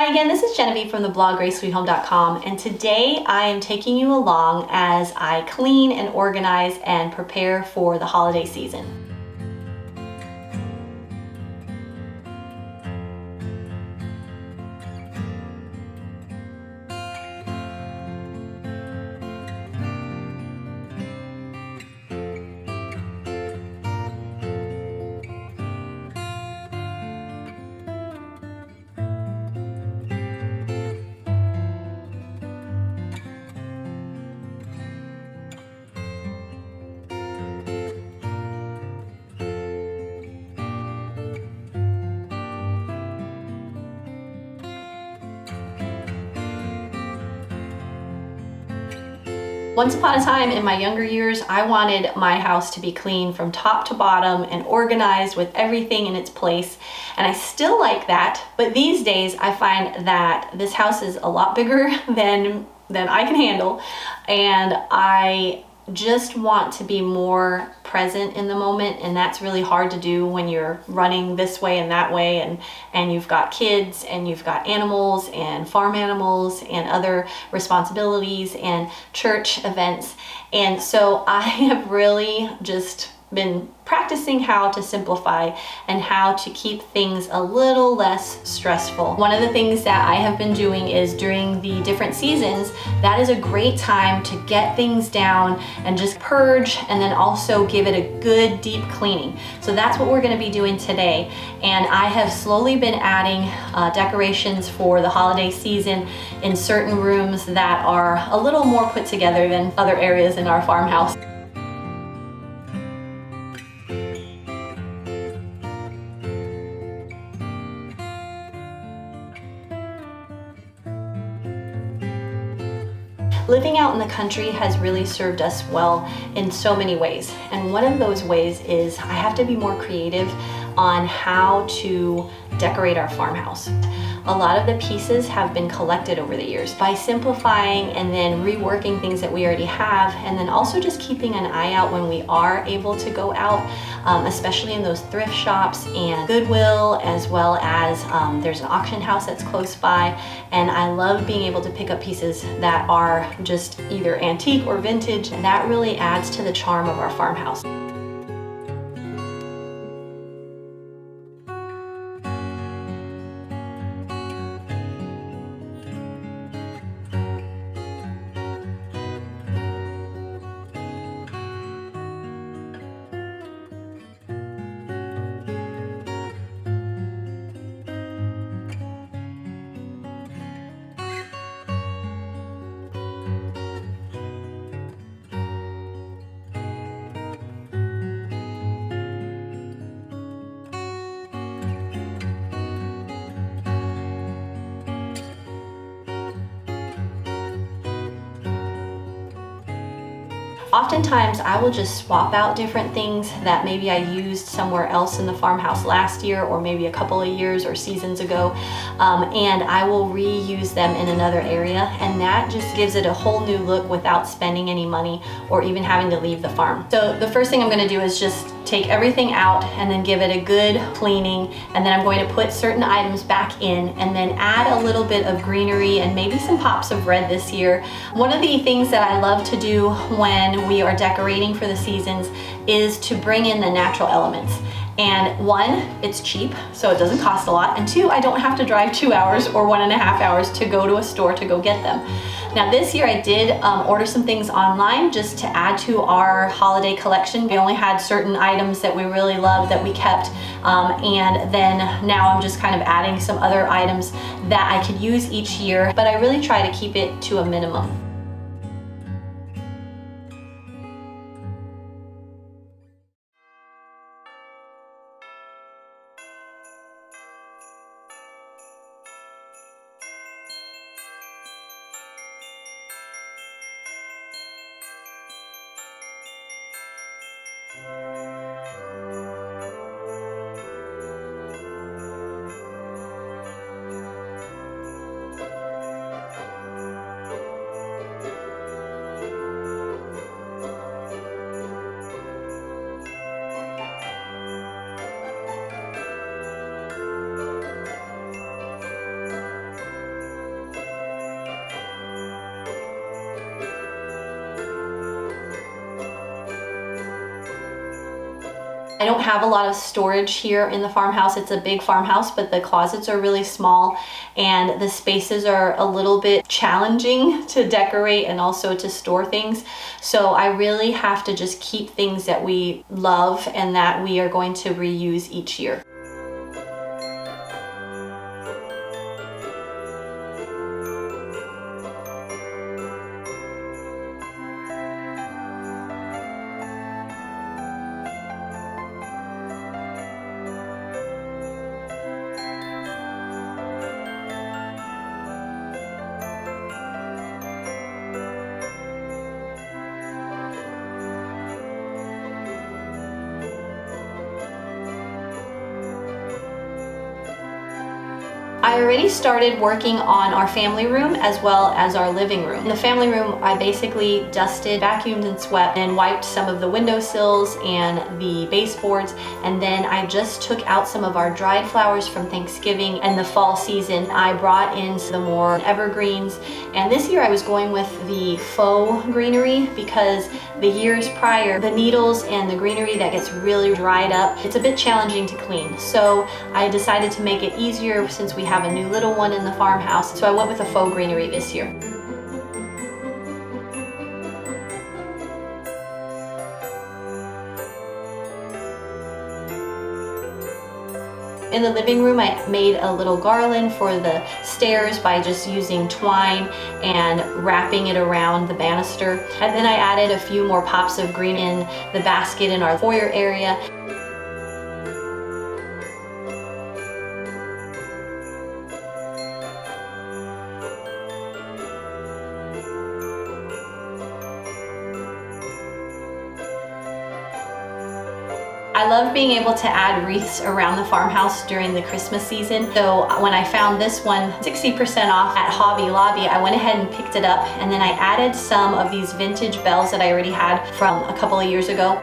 Hi again, this is Genevieve from the blog GraceSweetHome.com, and today I am taking you along as I clean and organize and prepare for the holiday season. Once upon a time in my younger years, I wanted my house to be clean from top to bottom and organized with everything in its place. And I still like that, but these days I find that this house is a lot bigger than I can handle. And I just want to be more present in the moment, and that's really hard to do when you're running this way and that way, and you've got kids and you've got animals and farm animals and other responsibilities and church events. And so I have really just been practicing how to simplify and how to keep things a little less stressful. One of the things that I have been doing is during the different seasons, that is a great time to get things down and just purge, and then also give it a good deep cleaning. So that's what we're going to be doing today. And I have slowly been adding decorations for the holiday season in certain rooms that are a little more put together than other areas in our farmhouse. Living out in the country has really served us well in so many ways. And one of those ways is I have to be more creative on how to decorate our farmhouse. A lot of the pieces have been collected over the years. By simplifying and then reworking things that we already have, and then also just keeping an eye out when we are able to go out, especially in those thrift shops and Goodwill, as well as there's an auction house that's close by. And I love being able to pick up pieces that are just either antique or vintage, and that really adds to the charm of our farmhouse. Oftentimes I will just swap out different things that maybe I used somewhere else in the farmhouse last year, or maybe a couple of years or seasons ago, and I will reuse them in another area, and that just gives it a whole new look without spending any money or even having to leave the farm. So the first thing I'm going to do is just take everything out and then give it a good cleaning, and then I'm going to put certain items back in and then add a little bit of greenery and maybe some pops of red this year. One of the things that I love to do when we are decorating for the seasons is to bring in the natural elements. And one, it's cheap, so it doesn't cost a lot, and two, I don't have to drive 2 hours or 1.5 hours to go to a store to go get them. Now this year I did order some things online just to add to our holiday collection. We only had certain items that we really loved that we kept, and then now I'm just kind of adding some other items that I could use each year, but I really try to keep it to a minimum. I don't have a lot of storage here in the farmhouse. It's a big farmhouse, but the closets are really small and the spaces are a little bit challenging to decorate and also to store things. So I really have to just keep things that we love and that we are going to reuse each year. I already started working on our family room as well as our living room. In the family room, I basically dusted, vacuumed and swept and wiped some of the windowsills and the baseboards, and then I just took out some of our dried flowers from Thanksgiving and the fall season. I brought in some more evergreens, and this year I was going with the faux greenery because the years prior, the needles and the greenery that gets really dried up, it's a bit challenging to clean. So I decided to make it easier since we have a new little one in the farmhouse. So I went with a faux greenery this year. In the living room, I made a little garland for the stairs by just using twine and wrapping it around the banister. And then I added a few more pops of green in the basket in our foyer area. I love being able to add wreaths around the farmhouse during the Christmas season. So when I found this one 60% off at Hobby Lobby, I went ahead and picked it up, and then I added some of these vintage bells that I already had from a couple of years ago.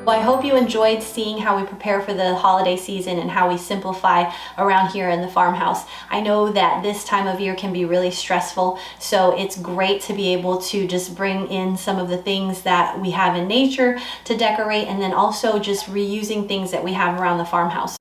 Well, I hope you enjoyed seeing how we prepare for the holiday season and how we simplify around here in the farmhouse. I know that this time of year can be really stressful, so it's great to be able to just bring in some of the things that we have in nature to decorate, and then also just reusing things that we have around the farmhouse.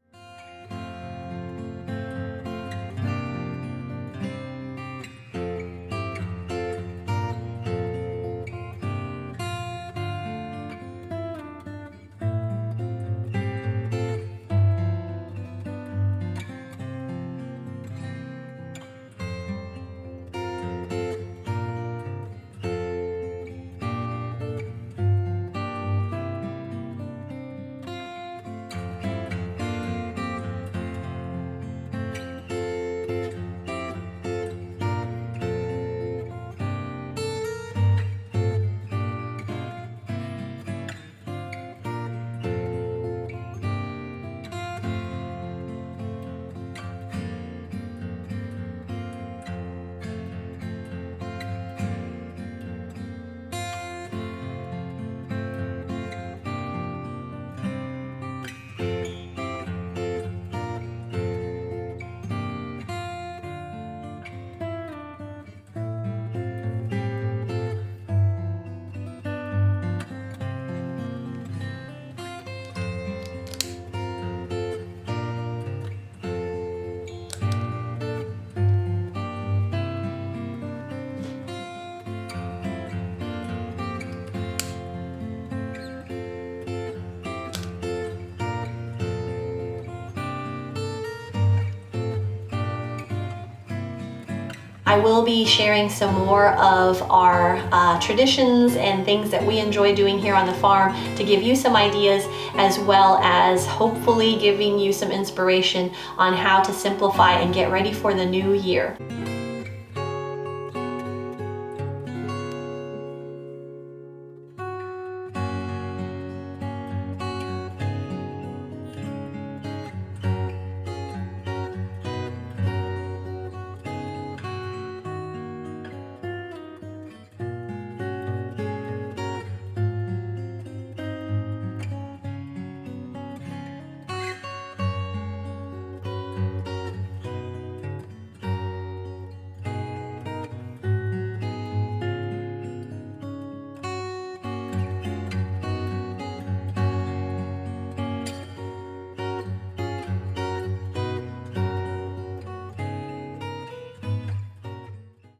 I will be sharing some more of our traditions and things that we enjoy doing here on the farm to give you some ideas, as well as hopefully giving you some inspiration on how to simplify and get ready for the new year.